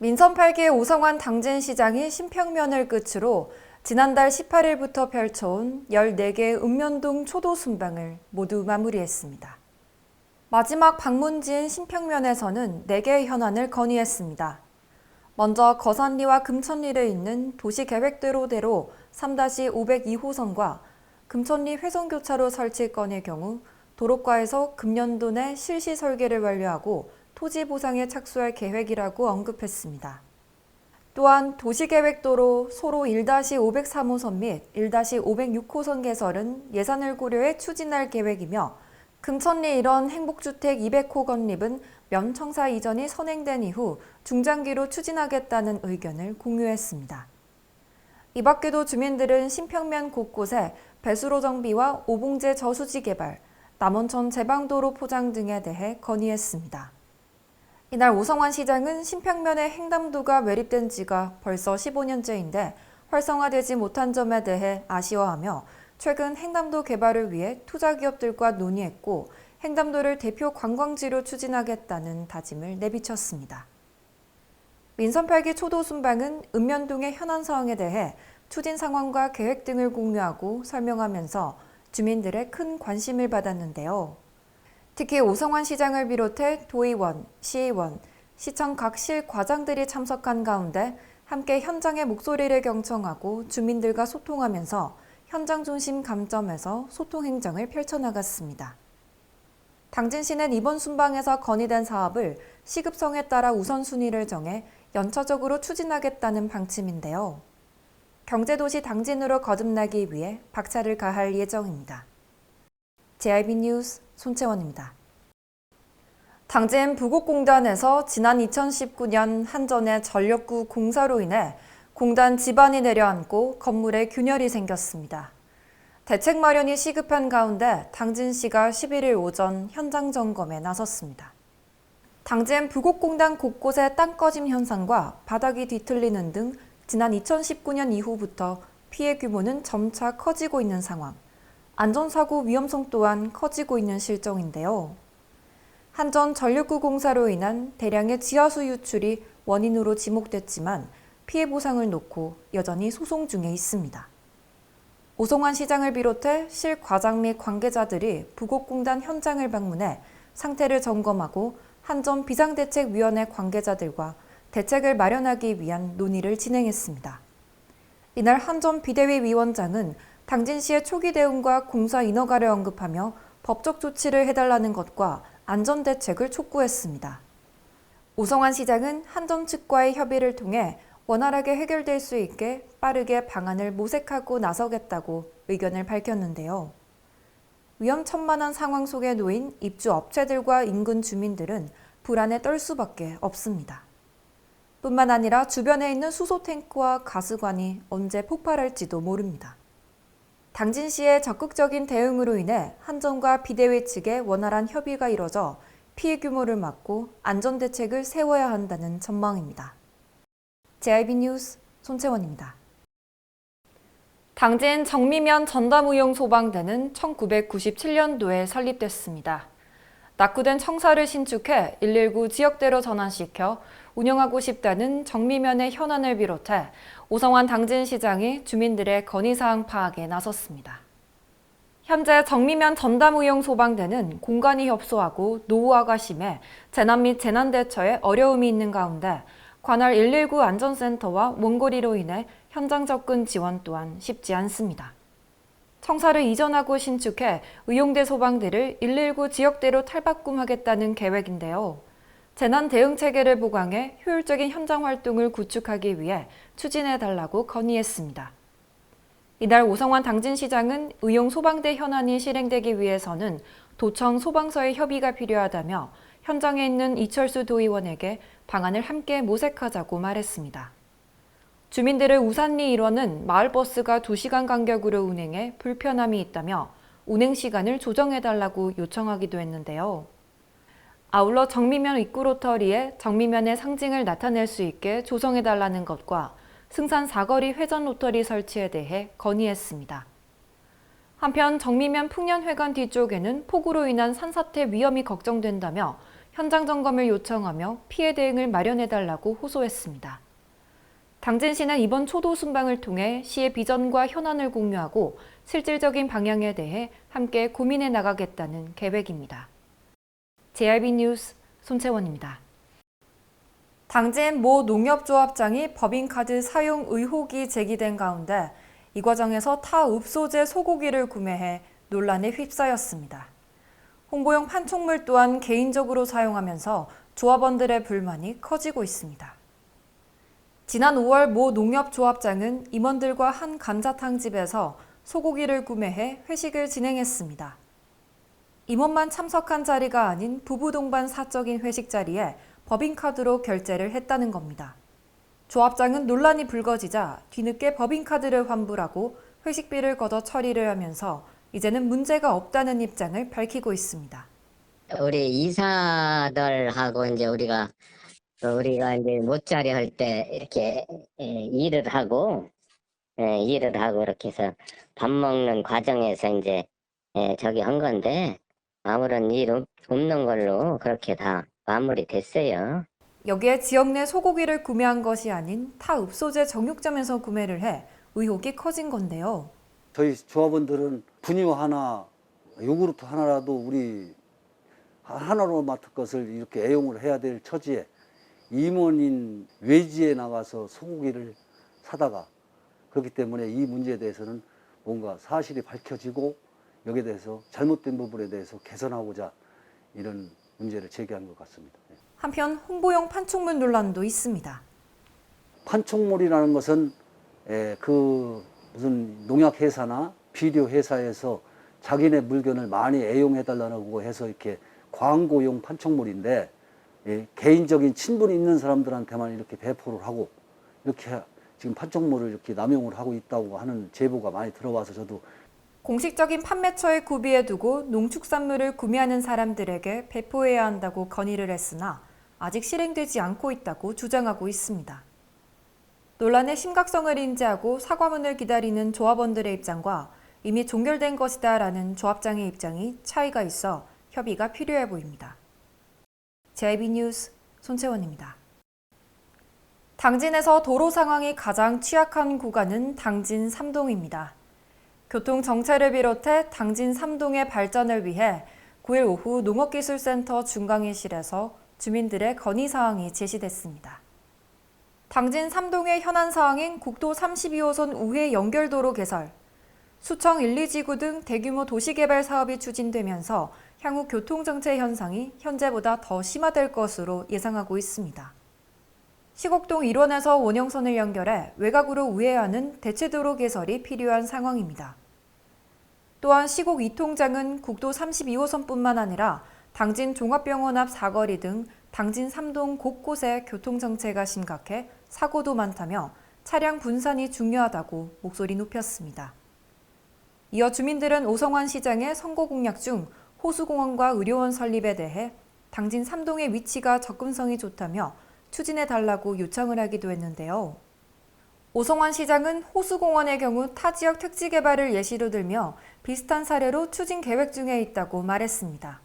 민선 8기 오성환 당진시장이 신평면을 끝으로 지난달 18일부터 펼쳐온 14개 읍면동 초도 순방을 모두 마무리했습니다. 마지막 방문지인 신평면에서는 4개의 현안을 건의했습니다. 먼저 거산리와 금천리를 잇는 도시계획도로대로 3-502호선과 금천리 회전교차로 설치 건의 경우 도로과에서 금년도 내 실시 설계를 완료하고 토지 보상에 착수할 계획이라고 언급했습니다. 또한 도시계획도로 소로 1-503호선 및 1-506호선 개설은 예산을 고려해 추진할 계획이며 금천리 일원 행복주택 200호 건립은 면청사 이전이 선행된 이후 중장기로 추진하겠다는 의견을 공유했습니다. 이 밖에도 주민들은 신평면 곳곳에 배수로 정비와 오봉제 저수지 개발, 남원천 제방도로 포장 등에 대해 건의했습니다. 이날 오성환 시장은 신평면의 횡담도가 매립된 지가 벌써 15년째인데 활성화되지 못한 점에 대해 아쉬워하며 최근 횡담도 개발을 위해 투자기업들과 논의했고 횡담도를 대표 관광지로 추진하겠다는 다짐을 내비쳤습니다. 민선 8기 초도 순방은 읍면동의 현안 사항에 대해 추진 상황과 계획 등을 공유하고 설명하면서 주민들의 큰 관심을 받았는데요. 특히 오성환 시장을 비롯해 도의원, 시의원, 시청 각 실 과장들이 참석한 가운데 함께 현장의 목소리를 경청하고 주민들과 소통하면서 현장 중심 감점에서 소통 행정을 펼쳐나갔습니다. 당진시는 이번 순방에서 건의된 사업을 시급성에 따라 우선순위를 정해 연차적으로 추진하겠다는 방침인데요. 경제도시 당진으로 거듭나기 위해 박차를 가할 예정입니다. JIB 뉴스 손채원입니다. 당진 부곡공단에서 지난 2019년 한전의 전력구 공사로 인해 공단 지반이 내려앉고 건물에 균열이 생겼습니다. 대책 마련이 시급한 가운데 당진시가 11일 오전 현장 점검에 나섰습니다. 당진 부곡공단 곳곳의 땅 꺼짐 현상과 바닥이 뒤틀리는 등 지난 2019년 이후부터 피해 규모는 점차 커지고 있는 상황, 안전사고 위험성 또한 커지고 있는 실정인데요. 한전 전력구 공사로 인한 대량의 지하수 유출이 원인으로 지목됐지만 피해 보상을 놓고 여전히 소송 중에 있습니다. 오성환 시장을 비롯해 실 과장 및 관계자들이 부곡공단 현장을 방문해 상태를 점검하고 한전 비상대책위원회 관계자들과 대책을 마련하기 위한 논의를 진행했습니다. 이날 한전 비대위 위원장은 당진시의 초기 대응과 공사 인허가를 언급하며 법적 조치를 해달라는 것과 안전대책을 촉구했습니다. 오성환 시장은 한전 측과의 협의를 통해 원활하게 해결될 수 있게 빠르게 방안을 모색하고 나서겠다고 의견을 밝혔는데요. 위험천만한 상황 속에 놓인 입주 업체들과 인근 주민들은 불안에 떨 수밖에 없습니다. 뿐만 아니라 주변에 있는 수소 탱크와 가스관이 언제 폭발할지도 모릅니다. 당진시의 적극적인 대응으로 인해 한전과 비대위 측의 원활한 협의가 이뤄져 피해 규모를 막고 안전대책을 세워야 한다는 전망입니다. JIB 뉴스 손채원입니다. 당진 정미면 전담의용 소방대는 1997년도에 설립됐습니다. 낙후된 청사를 신축해 119 지역대로 전환시켜 운영하고 싶다는 정미면의 현안을 비롯해 오성환 당진시장이 주민들의 건의사항 파악에 나섰습니다. 현재 정미면 전담의용 소방대는 공간이 협소하고 노후화가 심해 재난 및 재난대처에 어려움이 있는 가운데 관할 119 안전센터와 원거리로 인해 현장 접근 지원 또한 쉽지 않습니다. 청사를 이전하고 신축해 의용대 소방대를 119 지역대로 탈바꿈하겠다는 계획인데요. 재난 대응 체계를 보강해 효율적인 현장 활동을 구축하기 위해 추진해달라고 건의했습니다. 이날 오성환 당진시장은 의용 소방대 현안이 실행되기 위해서는 도청 소방서의 협의가 필요하다며 현장에 있는 이철수 도의원에게 방안을 함께 모색하자고 말했습니다. 주민들의 우산리 일원은 마을버스가 2시간 간격으로 운행해 불편함이 있다며 운행 시간을 조정해달라고 요청하기도 했는데요. 아울러 정미면 입구로터리에 정미면의 상징을 나타낼 수 있게 조성해달라는 것과 승산 사거리 회전 로터리 설치에 대해 건의했습니다. 한편 정미면 풍년회관 뒤쪽에는 폭우로 인한 산사태 위험이 걱정된다며 현장 점검을 요청하며 피해 대응을 마련해달라고 호소했습니다. 당진시는 이번 초도 순방을 통해 시의 비전과 현안을 공유하고 실질적인 방향에 대해 함께 고민해 나가겠다는 계획입니다. JRB 뉴스 손채원입니다. 당진 모 농협조합장이 법인카드 사용 의혹이 제기된 가운데 이 과정에서 타읍소재 소고기를 구매해 논란에 휩싸였습니다. 홍보용 판촉물 또한 개인적으로 사용하면서 조합원들의 불만이 커지고 있습니다. 지난 5월 모 농협조합장은 임원들과 한 감자탕 집에서 소고기를 구매해 회식을 진행했습니다. 임원만 참석한 자리가 아닌 부부 동반 사적인 회식 자리에 법인카드로 결제를 했다는 겁니다. 조합장은 논란이 불거지자 뒤늦게 법인카드를 환불하고 회식비를 걷어 처리를 하면서 이제는 문제가 없다는 입장을 밝히고 있습니다. 우리 이사들하고 이제 우리가 이제 모짜리 할 때 이렇게 일을 하고 이렇게 해서 밥 먹는 과정에서 이제 저기 한 건데 아무런 일 없는 걸로 그렇게 다 마무리 됐어요. 여기에 지역 내 소고기를 구매한 것이 아닌 타읍소재 정육점에서 구매를 해 의혹이 커진 건데요. 저희 조합원들은 분유 하나, 요구르트 하나라도 우리 하나로 맡을 것을 이렇게 애용을 해야 될 처지에 임원인 외지에 나가서 소고기를 사다가 그렇기 때문에 이 문제에 대해서는 뭔가 사실이 밝혀지고 여기에 대해서 잘못된 부분에 대해서 개선하고자 이런 문제를 제기한 것 같습니다. 한편 홍보용 판촉물 논란도 있습니다. 판촉물이라는 것은 그 무슨 농약회사나 비료회사에서 자기네 물건을 많이 애용해달라고 해서 이렇게 광고용 판촉물인데 개인적인 친분이 있는 사람들한테만 이렇게 배포를 하고 이렇게 지금 판촉물을 이렇게 남용을 하고 있다고 하는 제보가 많이 들어와서 저도 공식적인 판매처에 구비해 두고 농축산물을 구매하는 사람들에게 배포해야 한다고 건의를 했으나 아직 실행되지 않고 있다고 주장하고 있습니다. 논란의 심각성을 인지하고 사과문을 기다리는 조합원들의 입장과 이미 종결된 것이다라는 조합장의 입장이 차이가 있어 협의가 필요해 보입니다. JB 뉴스 손채원입니다. 당진에서 도로 상황이 가장 취약한 구간은 당진 3동입니다. 교통 정체를 비롯해 당진 3동의 발전을 위해 9일 오후 농업기술센터 중강의실에서 주민들의 건의사항이 제시됐습니다. 당진 3동의 현안 사항인 국도 32호선 우회 연결도로 개설, 수청 1, 2지구 등 대규모 도시개발 사업이 추진되면서 향후 교통정체 현상이 현재보다 더 심화될 것으로 예상하고 있습니다. 시곡동 1원에서 원형선을 연결해 외곽으로 우회하는 대체도로 개설이 필요한 상황입니다. 또한 시곡 2통장은 국도 32호선뿐만 아니라 당진 종합병원 앞 사거리 등 당진 3동 곳곳에 교통정체가 심각해 사고도 많다며 차량 분산이 중요하다고 목소리 높였습니다. 이어 주민들은 오성환 시장의 선거 공약 중 호수공원과 의료원 설립에 대해 당진 3동의 위치가 접근성이 좋다며 추진해달라고 요청을 하기도 했는데요. 오성환 시장은 호수공원의 경우 타 지역 택지 개발을 예시로 들며 비슷한 사례로 추진 계획 중에 있다고 말했습니다.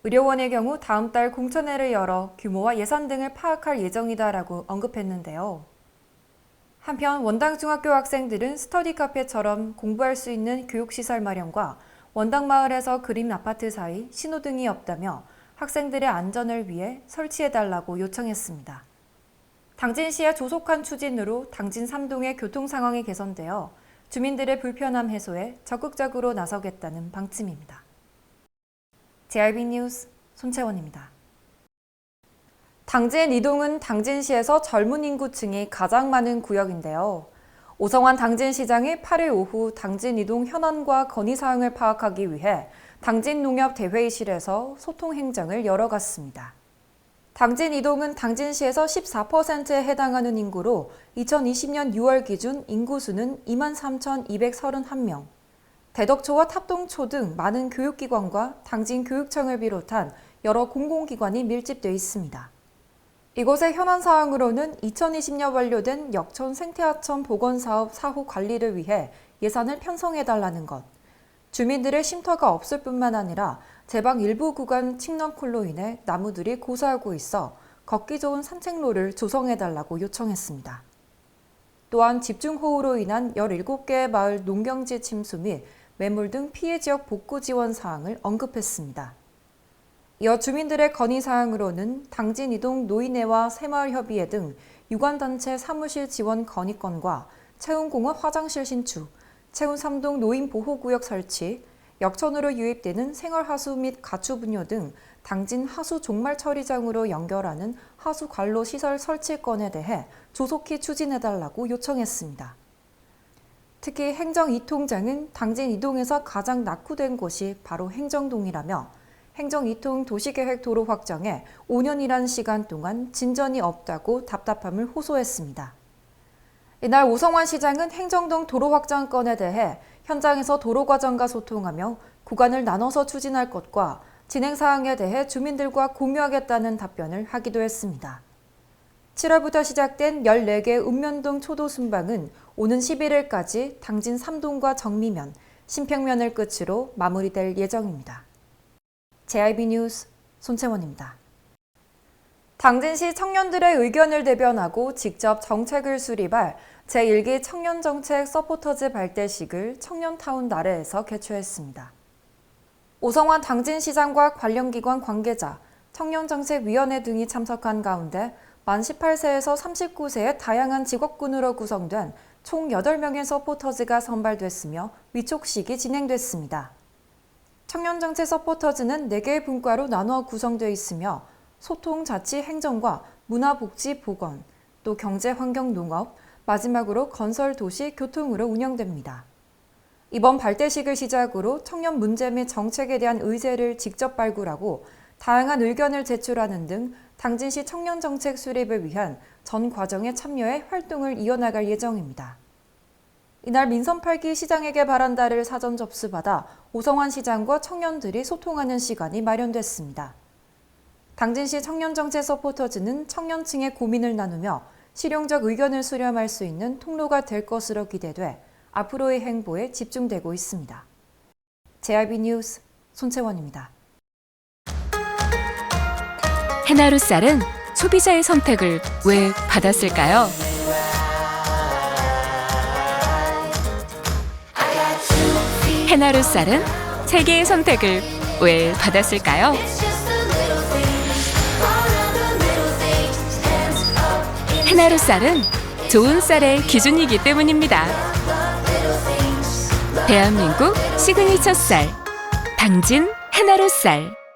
의료원의 경우 다음 달 공천회를 열어 규모와 예산 등을 파악할 예정이다라고 언급했는데요. 한편 원당 중학교 학생들은 스터디 카페처럼 공부할 수 있는 교육시설 마련과 원당 마을에서 그림 아파트 사이 신호등이 없다며 학생들의 안전을 위해 설치해달라고 요청했습니다. 당진시의 조속한 추진으로 당진 3동의 교통 상황이 개선되어 주민들의 불편함 해소에 적극적으로 나서겠다는 방침입니다. JRB 뉴스 손채원입니다. 당진 2동은 당진시에서 젊은 인구층이 가장 많은 구역인데요. 오성환 당진시장이 8일 오후 당진 2동 현안과 건의사항을 파악하기 위해 당진농협대회의실에서 소통행정을 열어갔습니다. 당진 2동은 당진시에서 14%에 해당하는 인구로 2020년 6월 기준 인구수는 23,231명, 대덕초와 탑동초 등 많은 교육기관과 당진교육청을 비롯한 여러 공공기관이 밀집돼 있습니다. 이곳의 현안 사항으로는 2020년 완료된 역천 생태하천 복원사업 사후 관리를 위해 예산을 편성해달라는 것, 주민들의 쉼터가 없을 뿐만 아니라 제방 일부 구간 칡넘쿨로 인해 나무들이 고사하고 있어 걷기 좋은 산책로를 조성해달라고 요청했습니다. 또한 집중호우로 인한 17개의 마을 농경지 침수 및 매물 등 피해 지역 복구 지원 사항을 언급했습니다. 이어 주민들의 건의 사항으로는 당진 이동 노인회와 새마을협의회 등 유관단체 사무실 지원 건의건과 채운공업 화장실 신축, 채운 3동 노인보호구역 설치, 역천으로 유입되는 생활하수 및 가축분뇨 등 당진 하수 종말 처리장으로 연결하는 하수 관로 시설 설치 건에 대해 조속히 추진해달라고 요청했습니다. 특히 행정 2통장은 당진 이동에서 가장 낙후된 곳이 바로 행정동이라며 행정 2통 도시계획 도로 확정에 5년이란 시간 동안 진전이 없다고 답답함을 호소했습니다. 이날 오성환 시장은 행정동 도로 확장 건에 대해 현장에서 도로 과정과 소통하며 구간을 나눠서 추진할 것과 진행 사항에 대해 주민들과 공유하겠다는 답변을 하기도 했습니다. 7월부터 시작된 14개 읍면동 초도 순방은 오는 11일까지 당진 3동과 정미면, 신평면을 끝으로 마무리될 예정입니다. JIB 뉴스 손채원입니다. 당진시 청년들의 의견을 대변하고 직접 정책을 수립할 제1기 청년정책 서포터즈 발대식을 청년타운 나래에서 개최했습니다. 오성환 당진시장과 관련 기관 관계자, 청년정책위원회 등이 참석한 가운데 만 18세에서 39세의 다양한 직업군으로 구성된 총 8명의 서포터즈가 선발됐으며 위촉식이 진행됐습니다. 청년정책 서포터즈는 4개의 분과로 나누어 구성되어 있으며 소통, 자치, 행정과 문화, 복지, 보건, 또 경제, 환경, 농업, 마지막으로 건설, 도시, 교통으로 운영됩니다. 이번 발대식을 시작으로 청년 문제 및 정책에 대한 의제를 직접 발굴하고 다양한 의견을 제출하는 등 당진시 청년정책 수립을 위한 전 과정에 참여해 활동을 이어나갈 예정입니다. 이날 민선 8기 시장에게 바란다를 사전 접수받아 오성환 시장과 청년들이 소통하는 시간이 마련됐습니다. 당진시 청년정책 서포터즈는 청년층의 고민을 나누며 실용적 의견을 수렴할 수 있는 통로가 될 것으로 기대돼 앞으로의 행보에 집중되고 있습니다. JIB 뉴스 손채원입니다. 해나루 쌀은 소비자의 선택을 왜 받았을까요? 해나루 쌀은 세계의 선택을 왜 받았을까요? 해나루 쌀은 좋은 쌀의 기준이기 때문입니다. 대한민국 시그니처 쌀, 당진 해나루 쌀.